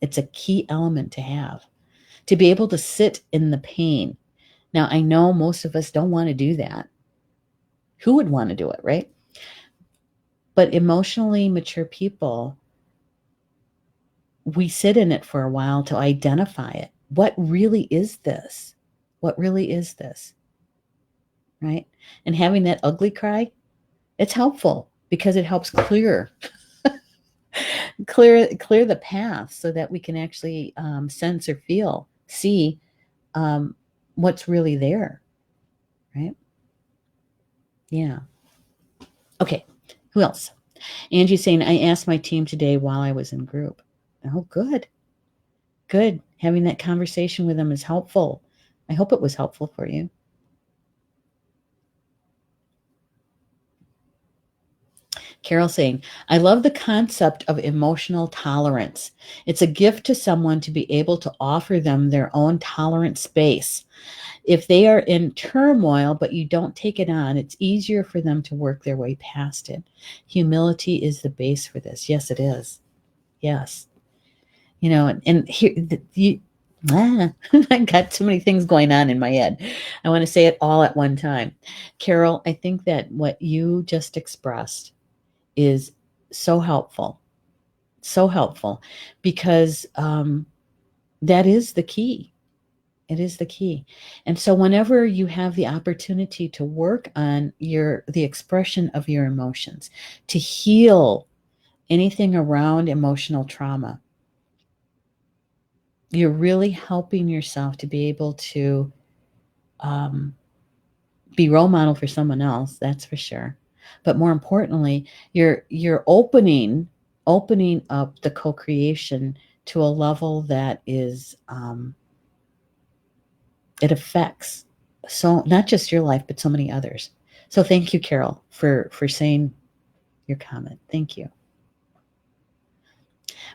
It's a key element to have, to be able to sit in the pain. Now, I know most of us don't want to do that. Who would want to do it, right? But emotionally mature people, we sit in it for a while to identify it. What really is this? What really is this? Right? And having that ugly cry, it's helpful because it helps clear the path so that we can actually sense or see what's really there, right? Yeah. Okay. Who else? Angie's saying, I asked my team today while I was in group. Oh, good. Good. Having that conversation with them is helpful. I hope it was helpful for you. Carol saying, I love the concept of emotional tolerance. It's a gift to someone to be able to offer them their own tolerant space. If they are in turmoil, but you don't take it on, it's easier for them to work their way past it. Humility is the base for this. Yes, it is. Yes. And here, I got too many things going on in my head. I want to say it all at one time. Carol, I think that what you just expressed is so helpful because that is the key. It is the key. And so whenever you have the opportunity to work on the expression of your emotions, to heal anything around emotional trauma, you're really helping yourself to be able to be role model for someone else, that's for sure. But more importantly, you're opening up the co-creation to a level that is, it affects so not just your life, but so many others. So thank you, Carol, for saying your comment. Thank you.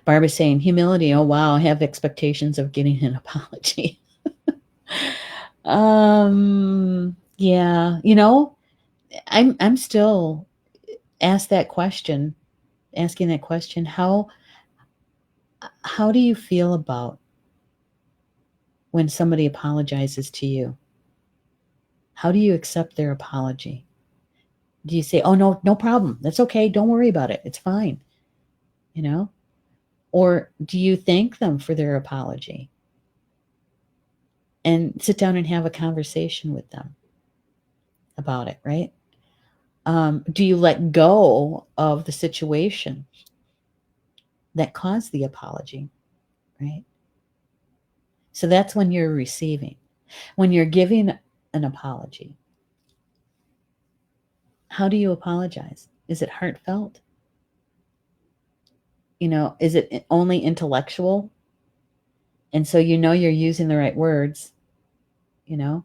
Barbara's saying humility. Oh wow, I have expectations of getting an apology. Yeah, I'm still asking that question. How do you feel about when somebody apologizes to you? How do you accept their apology? Do you say, "Oh no, no problem. That's okay. Don't worry about it. It's fine." You know? Or do you thank them for their apology and sit down and have a conversation with them about it, right? Do you let go of the situation that caused the apology, right? So that's when you're receiving. When you're giving an apology, how do you apologize? Is it heartfelt? Is it only intellectual? And so you're using the right words, you know,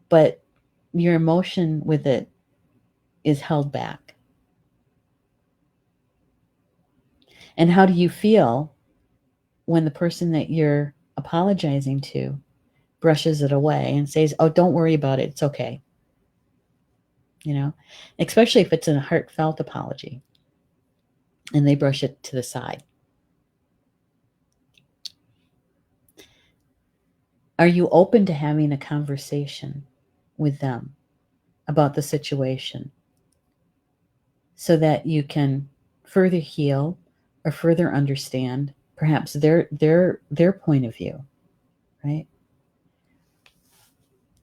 but your emotion with it is held back. And how do you feel when the person that you're apologizing to brushes it away and says, "Oh, don't worry about it. It's okay." Especially if it's a heartfelt apology and they brush it to the side. Are you open to having a conversation with them about the situation so that you can further heal or further understand perhaps their point of view, right?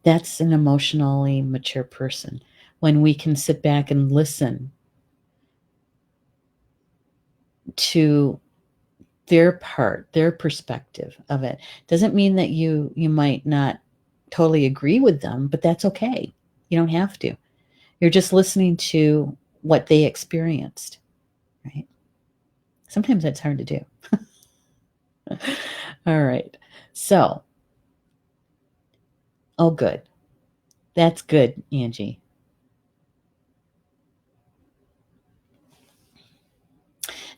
That's an emotionally mature person, when we can sit back and listen to their part, their perspective of it. Doesn't mean that you might not totally agree with them, but that's okay. You don't have to. You're just listening to what they experienced, right? Sometimes that's hard to do. All right. So, oh, good. That's good, Angie.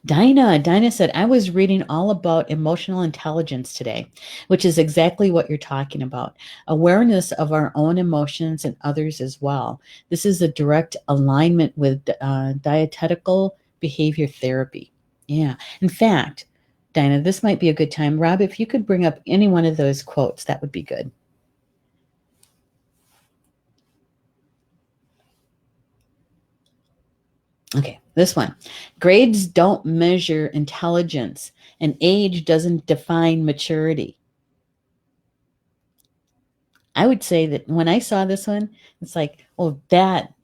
Dinah said, I was reading all about emotional intelligence today, which is exactly what you're talking about. Awareness of our own emotions and others as well. This is a direct alignment with dialectical behavior therapy. Yeah. In fact, Dinah, this might be a good time. Rob, if you could bring up any one of those quotes, that would be good. Okay, this one. Grades don't measure intelligence, and age doesn't define maturity. I would say that when I saw this one, it's like, oh, that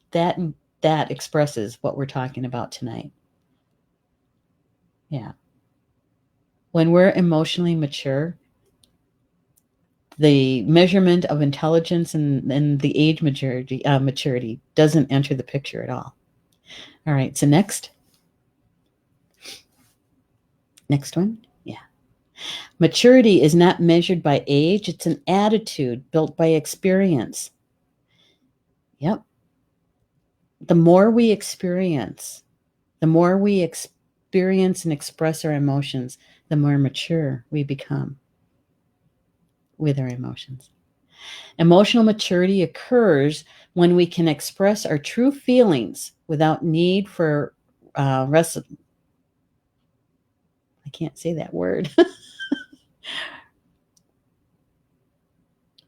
expresses what we're talking about tonight. Yeah. When we're emotionally mature, the measurement of intelligence and the age maturity doesn't enter the picture at all. All right, so next one. Yeah. Maturity is not measured by age, it's an attitude built by experience. Yep. The more we experience and express our emotions, the more mature we become with our emotions. Emotional maturity occurs when we can express our true feelings without need for I can't say that word.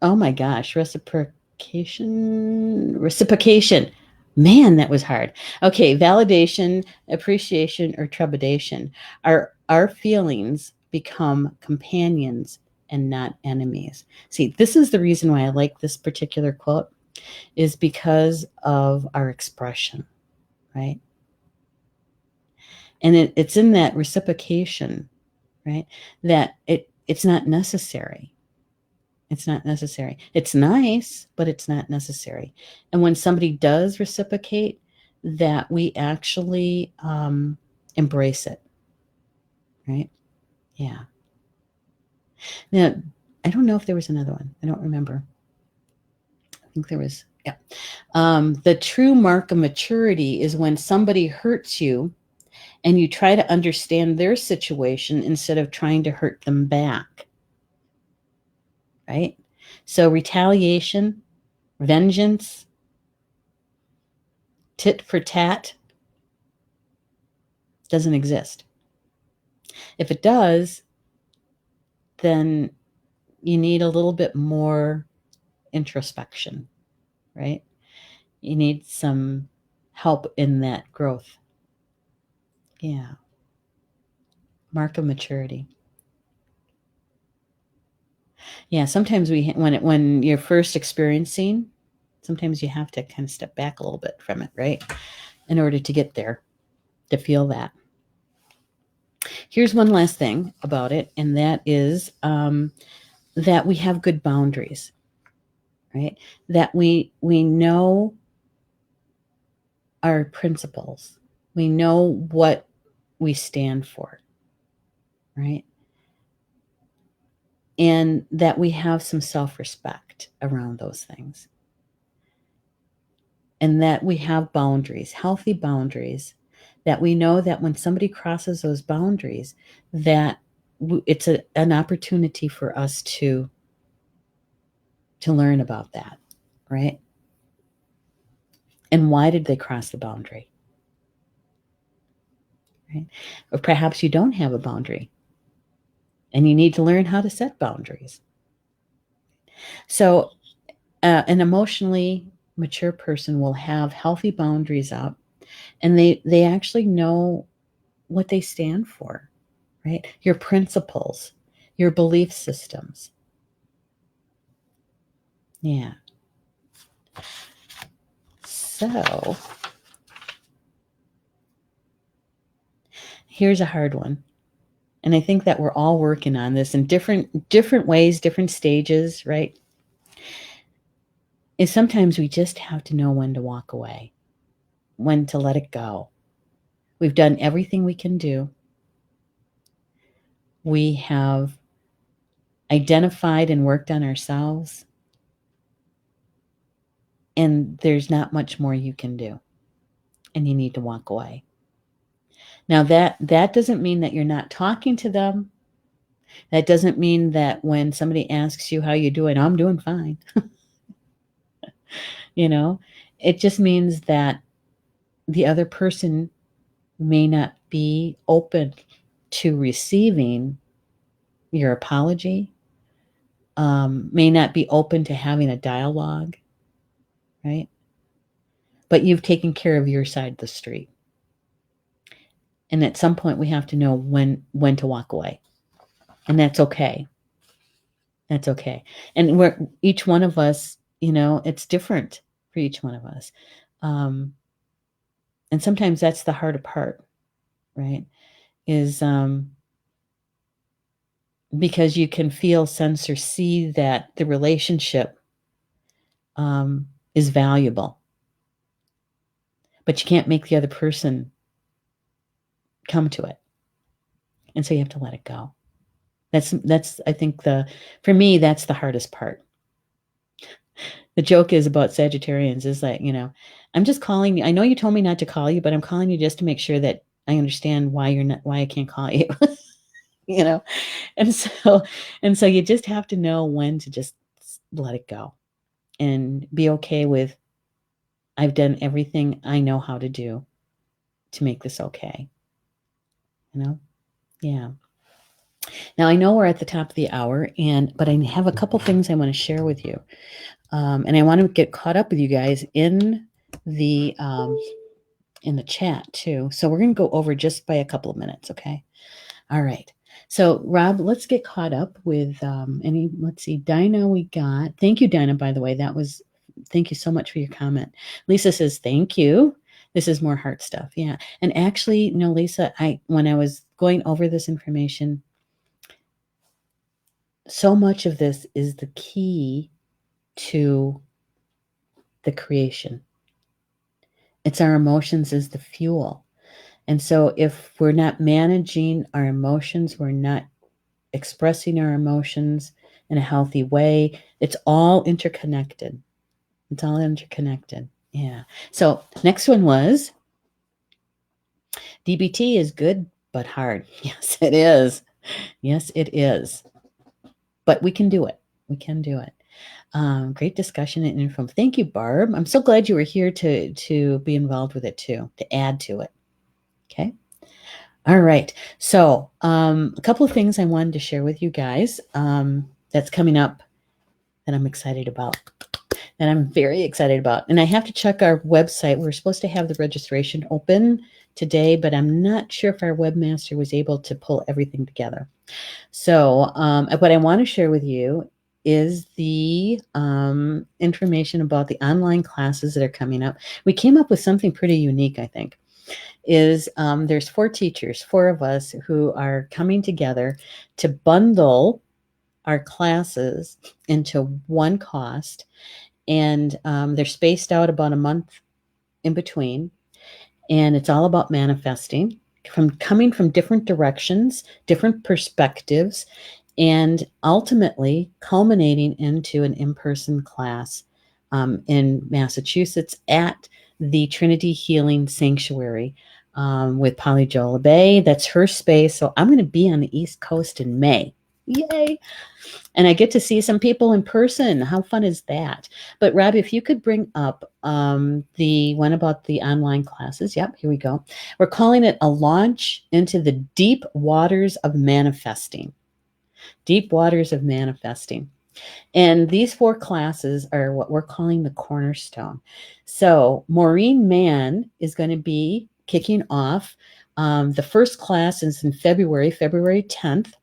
Oh my gosh, reciprocation. Man, that was hard. Okay, validation, appreciation, or trepidation. Our feelings become companions and not enemies. See, this is the reason why I like this particular quote, is because of our expression, right? And it's in that reciprocation, right? That it's not necessary. It's not necessary. It's nice, but it's not necessary. And when somebody does reciprocate, that we actually embrace it, right? Yeah. Now, I don't know if there was another one. I don't remember. I think there was, yeah. The true mark of maturity is when somebody hurts you and you try to understand their situation instead of trying to hurt them back. Right? So retaliation, vengeance, tit for tat doesn't exist. If it does, then you need a little bit more introspection, right? You need some help in that growth. Yeah. Mark of maturity. Yeah, sometimes when you're first experiencing, sometimes you have to kind of step back a little bit from it, right? In order to get there, to feel that. Here's one last thing about it, and that is that we have good boundaries, right? That we know our principles. We know what we stand for, right? And that we have some self-respect around those things. And that we have boundaries, healthy boundaries, that we know that when somebody crosses those boundaries, that it's an opportunity for us to learn about that, right? And why did they cross the boundary? Right? Or perhaps you don't have a boundary and you need to learn how to set boundaries. So, an emotionally mature person will have healthy boundaries up, and they actually know what they stand for, right? Your principles, your belief systems. Yeah. So, here's a hard one. And I think that we're all working on this in different ways, different stages, right? Is sometimes we just have to know when to walk away, when to let it go. We've done everything we can do. We have identified and worked on ourselves, and there's not much more you can do, and you need to walk away. Now that doesn't mean that you're not talking to them. That doesn't mean that when somebody asks you how you doing, I'm doing fine. You know, it just means that the other person may not be open to receiving your apology, may not be open to having a dialogue, right? But you've taken care of your side of the street. And at some point we have to know when to walk away. And that's okay. That's okay. And we're each one of us, it's different for each one of us. And sometimes that's the harder part, right? Is because you can feel, sense, or see that the relationship is valuable, but you can't make the other person come to it, and so you have to let it go. That's I think for me that's the hardest part. The joke is about Sagittarians is that I'm just calling you. I know you told me not to call you, but I'm calling you just to make sure that I understand why I can't call you. you know, and so you just have to know when to just let it go and be okay with I've done everything I know how to do to make this okay. Yeah. Now I know we're at the top of the hour, but I have a couple things I want to share with you, and I want to get caught up with you guys the in the chat too. So we're going to go over just by a couple of minutes, okay? All right. So Rob, let's get caught up with let's see, Dinah. We got. Thank you, Dinah. By the way, thank you so much for your comment. Lisa says thank you. This is more heart stuff. Yeah. And actually, no, Lisa, when I was going over this information, so much of this is the key to the creation. It's our emotions is the fuel. And so if we're not managing our emotions, we're not expressing our emotions in a healthy way. It's all interconnected. It's all interconnected. Yeah. So next one was DBT is good but hard. Yes, it is. Yes, it is. But we can do it. We can do it. Great discussion and info. Thank you, Barb. I'm so glad you were here to be involved with it too, to add to it. Okay. All right. So a couple of things I wanted to share with you guys that's coming up that I'm excited about. That I'm very excited about. And I have to check our website. We're supposed to have the registration open today, but I'm not sure if our webmaster was able to pull everything together. So what I want to share with you is the information about the online classes that are coming up. We came up with something pretty unique, I think. Is there's 4 teachers, 4 of us who are coming together to bundle our classes into one cost, and they're spaced out about a month in between, and it's all about manifesting from coming from different directions, different perspectives, and ultimately culminating into an in-person class in Massachusetts at the Trinity Healing Sanctuary with Polly Jola Bay. That's her space. So I'm going to be on the East Coast in May. Yay! And I get to see some people in person. How fun is that? But Rob, if you could bring up the one about the online classes. Yep, here we go. We're calling it a launch into the deep waters of manifesting. Deep waters of manifesting. And these 4 classes are what we're calling the cornerstone. So Maureen Mann is going to be kicking off. The first class is in February 10th.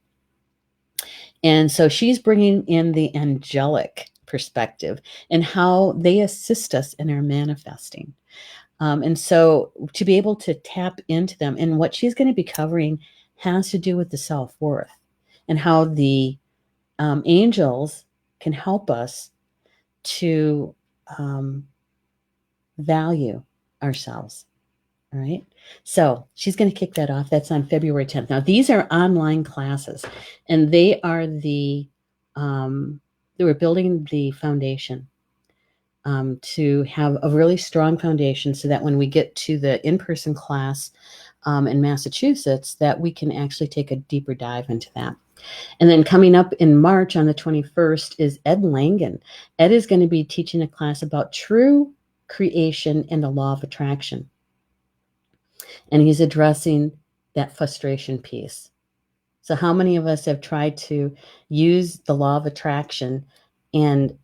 And so she's bringing in the angelic perspective and how they assist us in our manifesting. And so to be able to tap into them, and what she's going to be covering has to do with the self-worth and how the angels can help us to value ourselves. All right. So she's going to kick that off. That's on February 10th. Now, these are online classes, and they are they were building the foundation to have a really strong foundation so that when we get to the in-person class in Massachusetts, that we can actually take a deeper dive into that. And then coming up in March on the 21st is Ed Langen. Ed is going to be teaching a class about true creation and the law of attraction. And he's addressing that frustration piece. So how many of us have tried to use the law of attraction and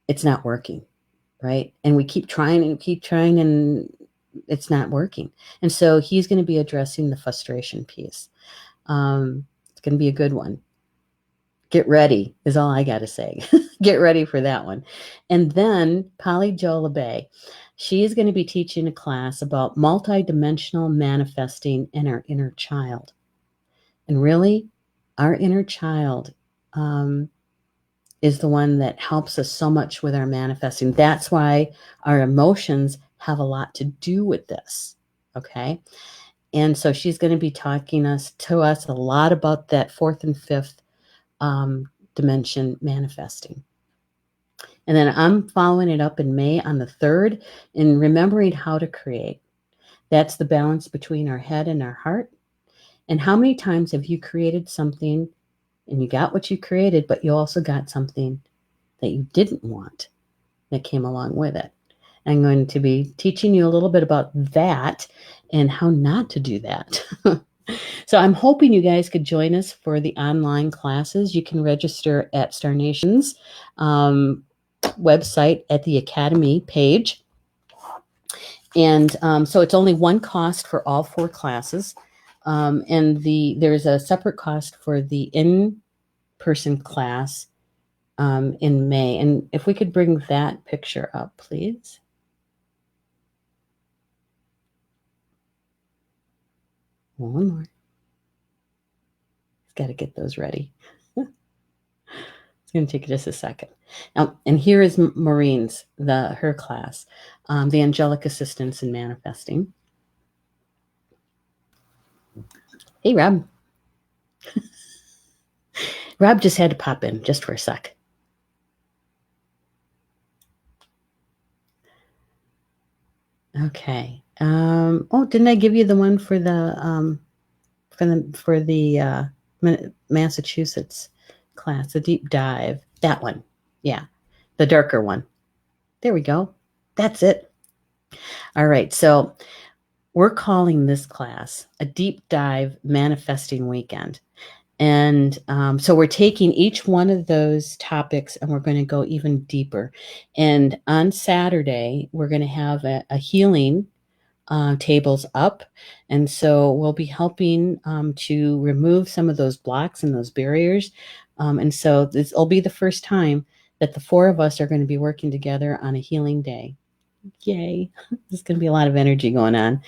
it's not working, right? And we keep trying and it's not working. And so he's going to be addressing the frustration piece. It's going to be a good one. Get ready is all I got to say. Get ready for that one. And then Polly Jola Bay, she is going to be teaching a class about multidimensional manifesting in our inner child. And really, our inner child is the one that helps us so much with our manifesting. That's why our emotions have a lot to do with this. Okay. And so she's going to be talking to us a lot about that 4th and 5th dimension manifesting. And then I'm following it up in May on the 3rd in remembering how to create. That's the balance between our head and our heart. And how many times have you created something and you got what you created, but you also got something that you didn't want that came along with it? I'm going to be teaching you a little bit about that and how not to do that. So I'm hoping you guys could join us for the online classes. You can register at Star Nation's website at the Academy page. And so it's only one cost for all 4 classes. And there's a separate cost for the in-person class in May. And if we could bring that picture up, please. One more. Got to get those ready. It's going to take just a second. Now, and here is Maureen's, her class, the Angelic Assistance in Manifesting. Hey, Rob. Rob just had to pop in just for a sec. Okay. Oh, didn't I give you the one for the Massachusetts class, the deep dive? That one. Yeah. The darker one. There we go. That's it. All right. So we're calling this class a deep dive manifesting weekend. And so we're taking each one of those topics and we're going to go even deeper. And on Saturday, we're going to have a healing tables up. And so we'll be helping to remove some of those blocks and those barriers. And so this will be the first time that the four of us are going to be working together on a healing day. Yay. There's going to be a lot of energy going on.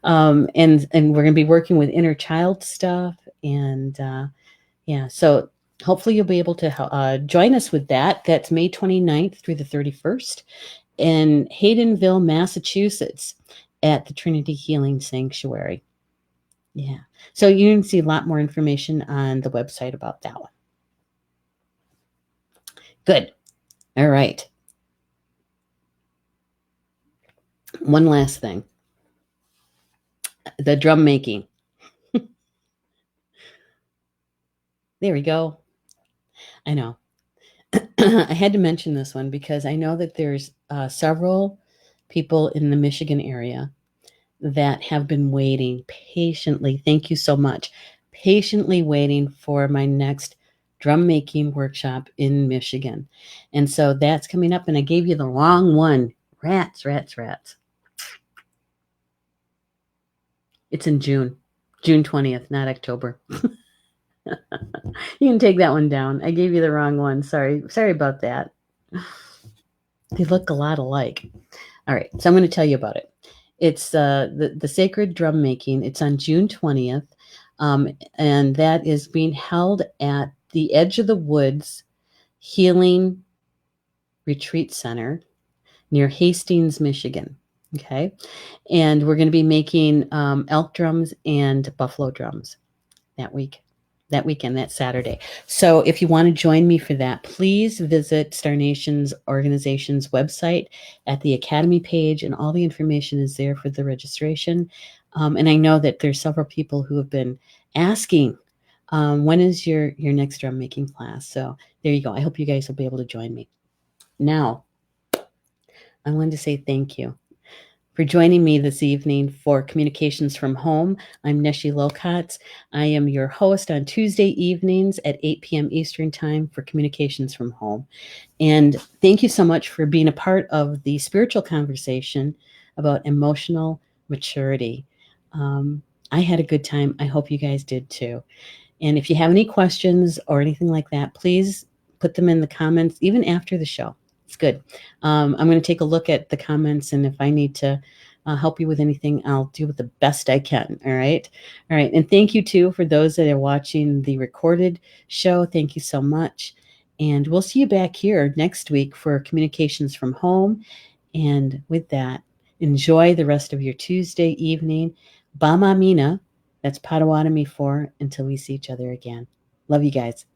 And we're going to be working with inner child stuff. And yeah, so hopefully you'll be able to join us with that. That's May 29th through the 31st in Haydenville, Massachusetts at the Trinity Healing Sanctuary. Yeah. So you can see a lot more information on the website about that one. Good. All right. One last thing. The drum making. There we go. I know. I had to mention this one because I know that there's several people in the Michigan area that have been waiting patiently. Thank you so much. Patiently waiting for my next drum making workshop in Michigan. And so that's coming up. And I gave you the wrong one. Rats. It's in June 20th, not October. You can take that one down. I gave you the wrong one. Sorry about that. They look a lot alike. All right, so I'm going to tell you about it. It's the Sacred Drum Making. It's on June 20th, and that is being held at the Edge of the Woods Healing Retreat Center near Hastings, Michigan. Okay, and we're going to be making elk drums and buffalo drums that weekend, that Saturday. So if you want to join me for that, please visit Star Nation's organization's website at the Academy page, and all the information is there for the registration. And I know that there's several people who have been asking, when is your next drum making class? So there you go. I hope you guys will be able to join me. Now, I wanted to say thank you for joining me this evening for Communications from Home. I'm Neshi Lokotz. I am your host on Tuesday evenings at 8 p.m. Eastern Time for Communications from Home. And thank you so much for being a part of the spiritual conversation about emotional maturity. I had a good time. I hope you guys did too. And if you have any questions or anything like that, please put them in the comments, even after the show. It's good. I'm going to take a look at the comments, and if I need to help you with anything, I'll do it the best I can. All right. And thank you too for those that are watching the recorded show. Thank you so much. And we'll see you back here next week for Communications from Home. And with that, enjoy the rest of your Tuesday evening. Bama Mina. That's Potawatomi for until we see each other again. Love you guys.